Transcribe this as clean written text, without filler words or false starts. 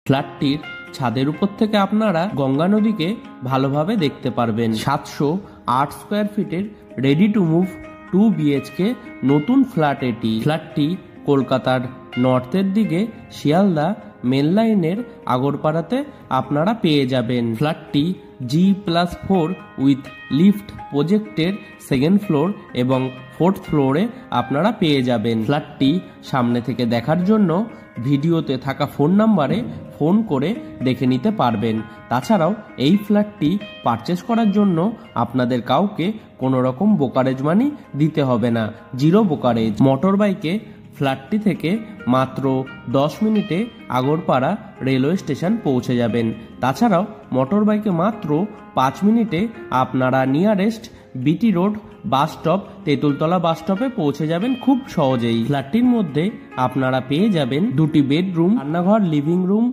ফ্ল্যাটটির ছাদের উপর থেকে আপনারা গঙ্গা নদীকে ভালোভাবে দেখতে পারবেন। 708 স্কোয়ার ফিটের রেডি টু মুভ 2 BHK নতুন ফ্ল্যাট এটি। ফ্ল্যাটটি কলকাতার নর্থের দিকে শিয়ালদা মেন লাইনের আগরপাড়াতে আপনারা পেয়ে যাবেন। ফ্ল্যাটটি G+4 উইথ লিফট প্রজেক্টের 2nd ফ্লোর এবং 4th ফ্লোরে আপনারা পেয়ে যাবেন। ফ্ল্যাটটি সামনে থেকে দেখার জন্য ভিডিওতে থাকা ফোন নাম্বারে ফোন করে দেখে নিতে পারবেন। তাছাড়াও এই ফ্ল্যাটটি পারচেস করার জন্য আপনাদের কাউকে কোনো রকম ব্রোকারেজ মানি দিতে হবে না, 0 ব্রোকারেজ। মোটর বাইকে ফ্ল্যাটটি থেকে মাত্র 10 মিনিটে আগরপাড়া রেলওয়ে স্টেশন পৌঁছে যাবেন। তাছাড়াও মোটর বাইকে মাত্র 5 মিনিটে আপনারা nearest BT road bus stop Tentultala বাস স্টপে পৌঁছে যাবেন খুব সহজেই। ফ্ল্যাটটির মধ্যে আপনারা পেয়ে যাবেন 2টি বেডরুম, রান্নাঘর, লিভিং রুম